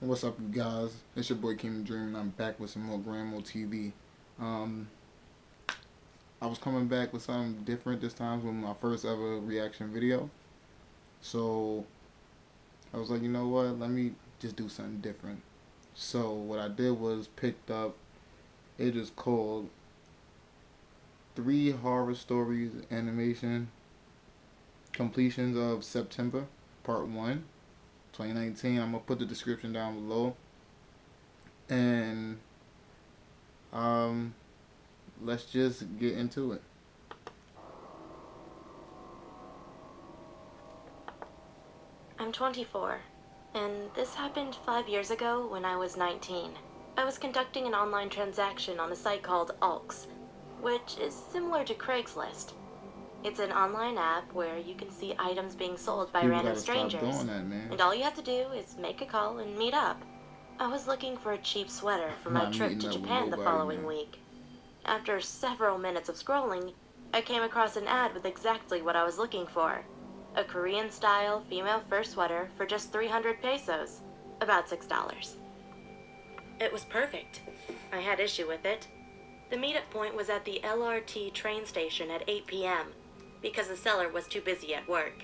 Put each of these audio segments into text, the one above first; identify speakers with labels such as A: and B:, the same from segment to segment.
A: What's up, you guys? It's your boy King Dream, and I'm back with some more Grandmo TV. Um, I was coming back with something different this time with my first ever reaction video. So I was like, you know what? Let me just do something different. So what I did was picked up. It is called Three Horror Stories Animation Completions of September, Part One, 2019. I'm gonna put the description down below, and um, let's just get into it.
B: I'm 24, and this happened 5 years ago when I was 19. I was conducting an online transaction on a site called Alks, which is similar to Craigslist. It's an online app where you can see items being sold by
A: People
B: random
A: gotta stop
B: strangers,
A: doing that, man.
B: and all you have to do is make a call and meet up. I was looking for a cheap sweater for
A: I'm
B: my
A: not
B: trip
A: meeting
B: to
A: up with
B: Japan the
A: nobody,
B: following
A: man.
B: week. After several minutes of scrolling, I came across an ad with exactly what I was looking for. A Korean-style female fur sweater for just 300 pesos, about $6. It was perfect. I had issue with it. The meetup point was at the LRT train station at 8 p.m. because the seller was too busy at work.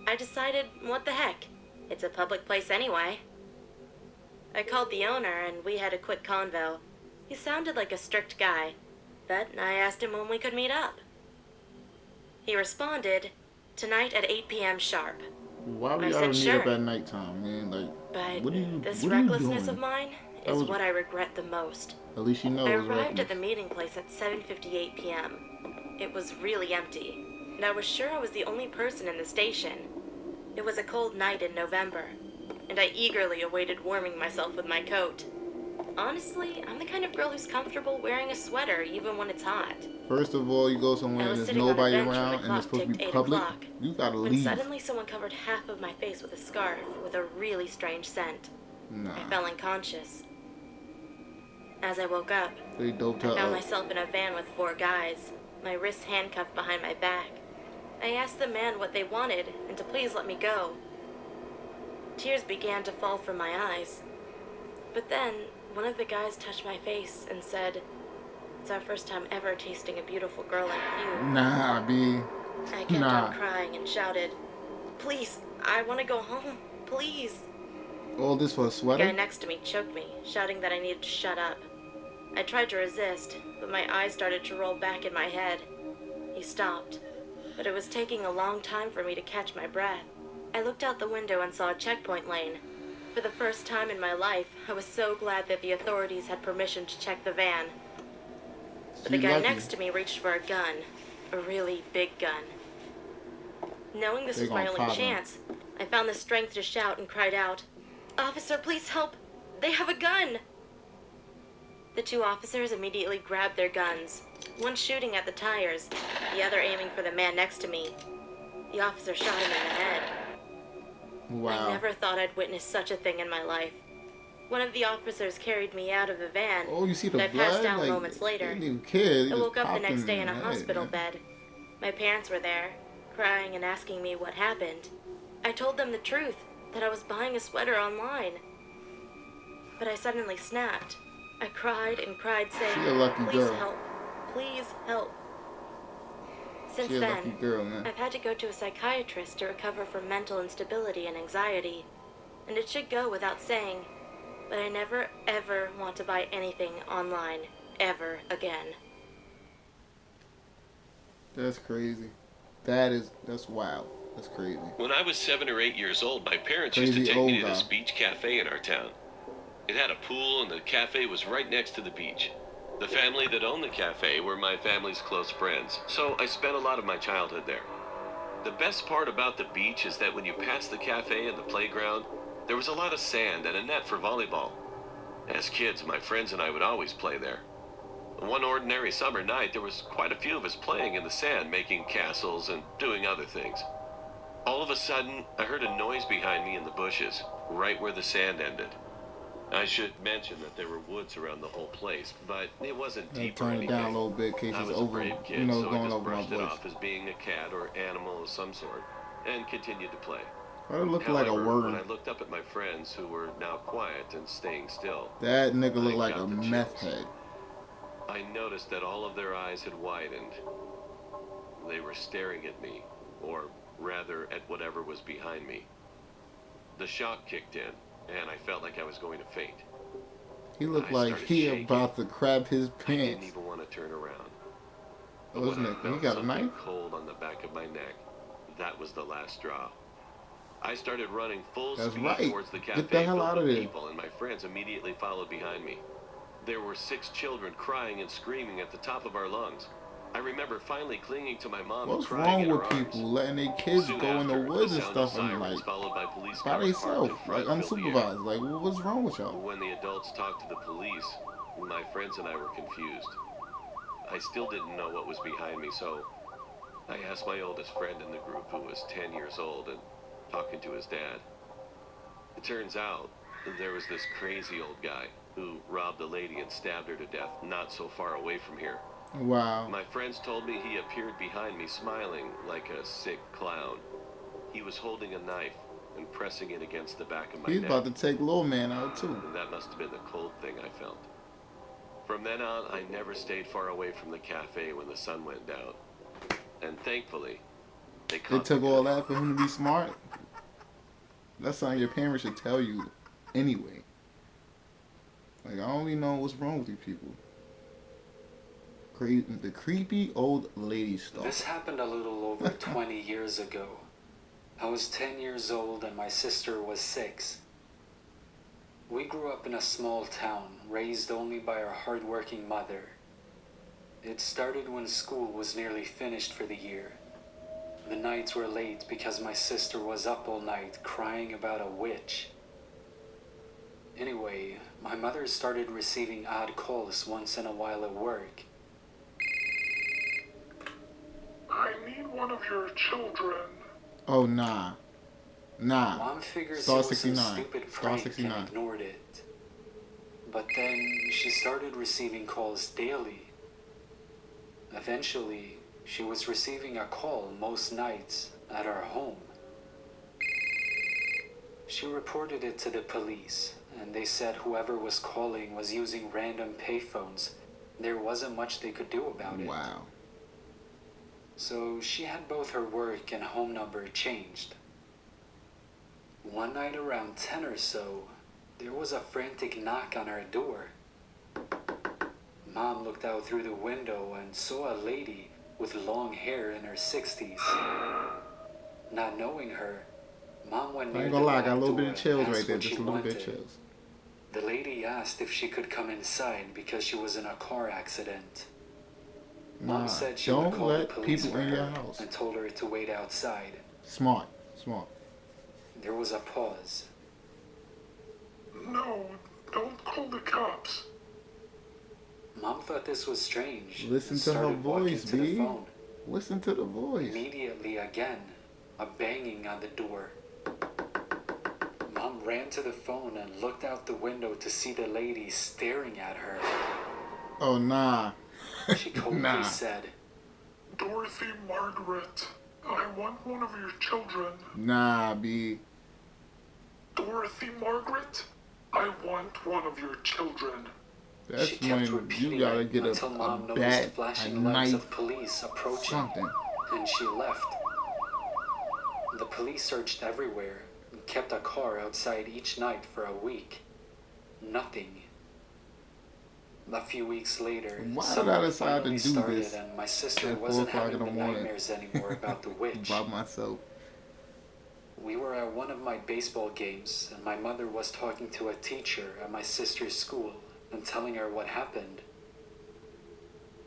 B: I decided, what the heck? It's a public place anyway. I called the owner and we had a quick convo. He sounded like a strict guy, but I asked him when we could meet up. He responded, tonight at 8 p.m. sharp.
A: Why we
B: I
A: gotta
B: said
A: meet up
B: sure,
A: at nighttime, man? Like,
B: but
A: what are you,
B: this
A: what are you
B: recklessness of
A: doing?
B: mine
A: That
B: is
A: was,
B: what I regret the most.
A: at least you know
B: I
A: it was
B: arrived at
A: reckless.
B: the meeting place at 7:58 p.m. It was really empty, and I was sure I was the only person in the station. It was a cold night in November, and I eagerly awaited warming myself with my coat. Honestly, I'm the kind of girl who's comfortable wearing a sweater even when it's hot.
A: First of all, you go
B: I
A: somewhere and
B: was
A: there's
B: sitting on a
A: nobody
B: bench when the
A: around and it's
B: clock
A: supposed to
B: ticked
A: be
B: 8
A: public.
B: o'clock,
A: You gotta
B: when
A: leave.
B: suddenly someone covered half of my face with a scarf with a really strange scent. I
A: Nah,
B: fell unconscious. As I woke up,
A: they doped
B: I
A: her
B: found
A: up.
B: myself in a van with four guys, my wrists handcuffed behind my back. I asked the man what they wanted and to please let me go. Tears began to fall from my eyes. But then, one of the guys touched my face and said, "It's our first time ever tasting a beautiful girl like you."
A: Nah, B.
B: I kept on
A: Nah.
B: crying and shouted, "Please, I want to go home, please."
A: All this for a
B: The guy
A: sweater?
B: next to me choked me, shouting that I needed to shut up. I tried to resist, but my eyes started to roll back in my head. He stopped, but it was taking a long time for me to catch my breath. I looked out the window and saw a checkpoint lane. For the first time in my life, I was so glad that the authorities had permission to check the van. But the
A: She
B: guy
A: lucky.
B: next to me reached for a gun, a really big gun. Knowing this
A: They
B: was my
A: gonna
B: only
A: pop him.
B: chance, I found the strength to shout and cried out, "Officer, please help! They have a gun!" The two officers immediately grabbed their guns, one shooting at the tires, the other aiming for the man next to me. The officer shot him in the head. I
A: Wow.
B: never thought I'd witness such a thing in my life. One of the officers carried me out of the van,
A: Oh, you see the
B: but I passed
A: blood?
B: out
A: Like,
B: moments
A: they
B: later.
A: didn't even care. They
B: I
A: just
B: woke up the
A: popped him
B: next day in
A: in
B: a
A: the head,
B: hospital
A: man.
B: bed. My parents were there, crying and asking me what happened. I told them the truth, that I was buying a sweater online. But I suddenly snapped. I cried and cried,
A: She
B: saying,
A: a lucky
B: "Please
A: girl.
B: help, please help." Since
A: She a lucky
B: then,
A: girl, man.
B: I've had to go to a psychiatrist to recover from mental instability and anxiety. And it should go without saying, but I never ever want to buy anything online, ever again.
A: That's crazy. That's wild. That's crazy.
C: When I was 7 or 8 years old, my parents used to
A: Crazy
C: take me
A: old
C: to this
A: guy.
C: beach cafe in our town. It had a pool and the cafe was right next to the beach. The family that owned the cafe were my family's close friends, so I spent a lot of my childhood there. The best part about the beach is that when you pass the cafe and the playground, there was a lot of sand and a net for volleyball. As kids, my friends and I would always play there. One ordinary summer night, there was quite a few of us playing in the sand, making castles and doing other things. All of a sudden, I heard a noise behind me in the bushes, right where the sand ended. I should mention that there were woods around the whole place, but it wasn't
A: And
C: deep or
A: turn it down a
C: anything.
A: little bit in case
C: I
A: it's
C: was a
A: over,
C: brave kid,
A: you know,
C: so I
A: going
C: just
A: over my
C: brushed it
A: voice.
C: off as being a cat or animal of some sort, and continued to play.
A: But it looked like a
C: However, when I
A: worm.
C: looked up at my friends who were now quiet and staying still,
A: That nigga
C: I
A: looked like
C: got
A: a
C: the
A: meth
C: chills.
A: head.
C: I noticed that all of their eyes had widened. They were staring at me, or rather at whatever was behind me. The shock kicked in, and I felt like I was going to faint.
A: He looked
C: I
A: like
C: started
A: he
C: shaking.
A: about to crab his
C: I didn't
A: pants.
C: even want to turn around.
A: Oh,
C: But
A: this
C: when I
A: nigga, he
C: felt
A: got a
C: something
A: knife?
C: cold on the back of my neck, that was the last straw. I started running full
A: That's
C: speed
A: right.
C: towards the
A: Get
C: cafe
A: the hell
C: filled
A: out of
C: with
A: there.
C: people, and my friends immediately followed behind me. There were 6 children crying and screaming at the top of our lungs. I remember finally clinging to my mom
A: What's
C: and crying
A: wrong
C: in her
A: with
C: arms.
A: people letting their kids
C: Soon
A: go in the
C: after,
A: woods
C: the
A: and
C: sound of
A: stuff and
C: sirens
A: like
C: followed by police
A: by
C: cars parked
A: themselves,
C: in
A: like
C: front filled the air.
A: unsupervised? Like, what's wrong with y'all?
C: When the adults talked to the police, my friends and I were confused. I still didn't know what was behind me, so I asked my oldest friend in the group, who was 10 years old and talking to his dad. It turns out there was this crazy old guy who robbed a lady and stabbed her to death not so far away from here.
A: Wow.
C: My friends told me he appeared behind me smiling like a sick clown. He was holding a knife and pressing it against the back of my
A: He's
C: neck.
A: about to take little man out too.
C: And that must have been the cold thing I felt. From then on, I never stayed far away from the cafe when the sun went down. And thankfully, they
A: It
C: caught
A: took
C: me
A: all
C: good.
A: that for him to be smart. That's something your parents should tell you anyway. Like, I only know what's wrong with you people. The creepy old lady stuff.
D: This happened a little over 20 years ago. I was 10 years old and my sister was 6. We grew up in a small town, raised only by our hardworking mother. It started when school was nearly finished for the year. The nights were late because my sister was up all night crying about a witch. Anyway, my mother started receiving odd calls once in a while at work.
E: I need one of your children.
A: Oh, nah. Nah.
D: Mom figures
A: Star
D: it was some
A: 69.
D: stupid
A: Star
D: prank
A: 69.
D: and ignored it. But then she started receiving calls daily. Eventually, she was receiving a call most nights at our home. She reported it to the police, and they said whoever was calling was using random payphones. There wasn't much they could do about it.
A: Wow.
D: So she had both her work and home number changed. One night around 10 or so, there was a frantic knock on our door. Mom looked out through the window and saw a lady with long hair in her 60s. Not knowing her, Mom went
A: I
D: near
A: ain't
D: the
A: gonna lie, I
D: back
A: got a little
D: door
A: bit of
D: and
A: chills
D: asked
A: right there.
D: what
A: Just
D: she
A: a little bit of
D: wanted.
A: chills.
D: The lady asked if she could come inside because she was in a car accident.
A: Nah,
D: Mom said she would
A: don't
D: call the
A: let
D: police
A: people
D: for
A: in your
D: her
A: house.
D: and told her to wait outside.
A: Smart. Smart.
D: There was a pause.
E: No, don't call the cops.
D: Mom thought this was strange.
A: Listen
D: and
A: to her
D: started walking
A: voice,
D: to the
A: B.
D: phone.
A: Listen to the voice.
D: Immediately again, a banging on the door. Mom ran to the phone and looked out the window to see the lady staring at her.
A: Oh, nah.
D: She coldly
A: Nah.
D: said,
E: Dorothy Margaret, I want one of your children.
A: Nah, B.
E: Dorothy Margaret, I want one of your children.
A: That's
D: she kept
A: when
D: repeating
A: you gotta
D: it
A: get
D: until
A: a
D: Mom noticed
A: bat, a
D: flashing lights
A: knife,
D: of police approaching,
A: something.
D: and she left. The police searched everywhere and kept a car outside each night for a week. Nothing. A few weeks later,
A: Why did
D: summer
A: I decide to
D: finally
A: do
D: started
A: this
D: and my sister
A: at 4
D: wasn't
A: o'clock
D: having
A: in
D: the
A: the morning?
D: nightmares anymore about the witch.
A: By myself.
D: We were at one of my baseball games, and my mother was talking to a teacher at my sister's school and telling her what happened.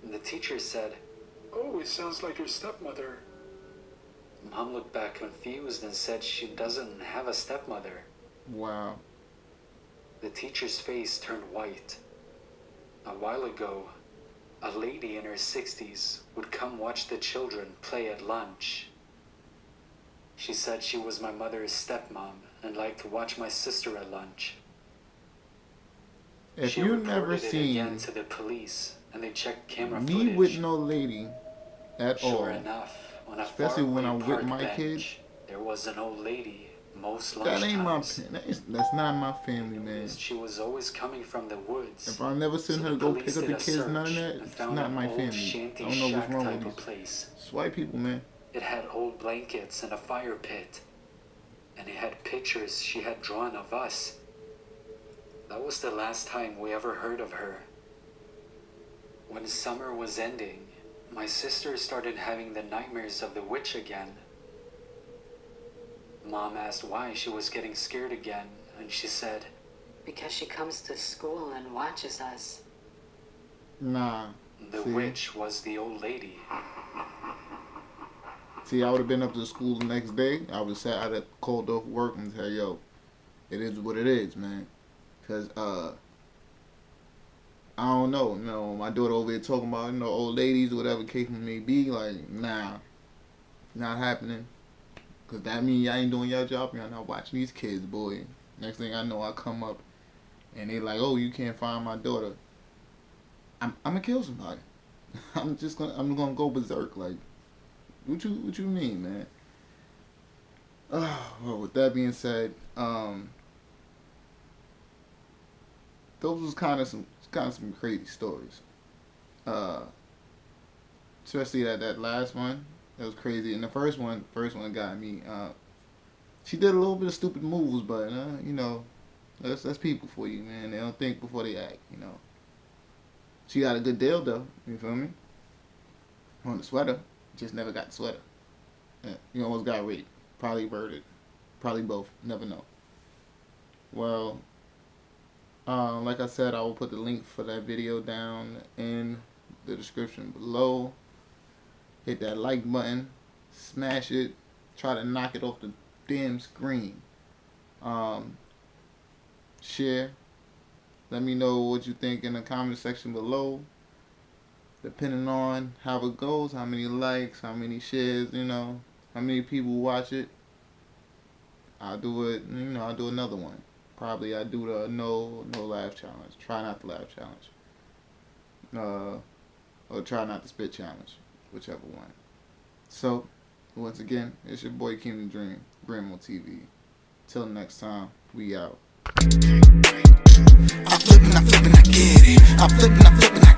D: And the teacher said,
E: Oh, it sounds like your stepmother.
D: Mom looked back confused and said she doesn't have a stepmother.
A: Wow.
D: The teacher's face turned white. A while ago, a lady in her 60s would come watch the children play at lunch. She said she was my mother's stepmom and liked to watch my sister at lunch.
A: If
D: She
A: you never
D: reported it
A: seen
D: again to the police, and they checked camera
A: me
D: footage.
A: with no lady at all,
D: Sure enough, on a
A: especially when
D: faraway
A: I'm with
D: park
A: my
D: bench,
A: kids,
D: there was an old lady Most
A: That ain't my.
D: lunchtimes,
A: That's not my family, man.
D: she was always coming from the woods.
A: If I never send her to
D: The
A: go
D: police
A: pick up
D: did
A: the
D: a
A: kids, none of
D: search
A: that.
D: and
A: It's
D: found
A: not
D: an
A: my
D: old
A: family.
D: shanty
A: I don't know what's
D: shack
A: wrong
D: type
A: with
D: of
A: these
D: place.
A: it's white people, man.
D: It had old blankets and a fire pit. And it had pictures she had drawn of us. That was the last time we ever heard of her. When summer was ending, my sister started having the nightmares of the witch again. Mom asked why she was getting scared again, and she said,
F: Because she comes to school and watches us.
A: Nah.
D: the
A: See?
D: witch was the old lady.
A: See, I would have been up to school the next day. I would have sat out at called off work and said, yo, it is what it is, man. Because, I don't know. You know, my daughter over here talking about, you know, old ladies or whatever case may be. Like, nah. Not happening. Because that means y'all ain't doing your job. Y'all not watching these kids, boy. Next thing I know, I come up and they like, oh, you can't find my daughter. I'm going to kill somebody. I'm going to go berserk. Like, what you mean, man? Well, with that being said, those was kind of some crazy stories. Especially that last one, that was crazy. And the first one got me. She did a little bit of stupid moves, but you know, that's people for you, man. They don't think before they act, you know. She got a good deal though. You feel me? On the sweater, just never got the sweater. Yeah, you almost got raped, probably murdered, probably both. Never know. Well, like I said, I will put the link for that video down in the description below. Hit that like button, smash it, try to knock it off the damn screen. Share. Let me know what you think in the comment section below. Depending on how it goes, how many likes, how many shares, you know, how many people watch it, I'll do it, you know, I'll do another one. Probably I'll do the no laugh challenge. Try not to laugh challenge. Or try not to spit challenge. Whichever one. So, once again, it's your boy Kingdom Dream, Grandma TV. Till next time, we out.
G: I'm flipping, I get it. I'm flipping, I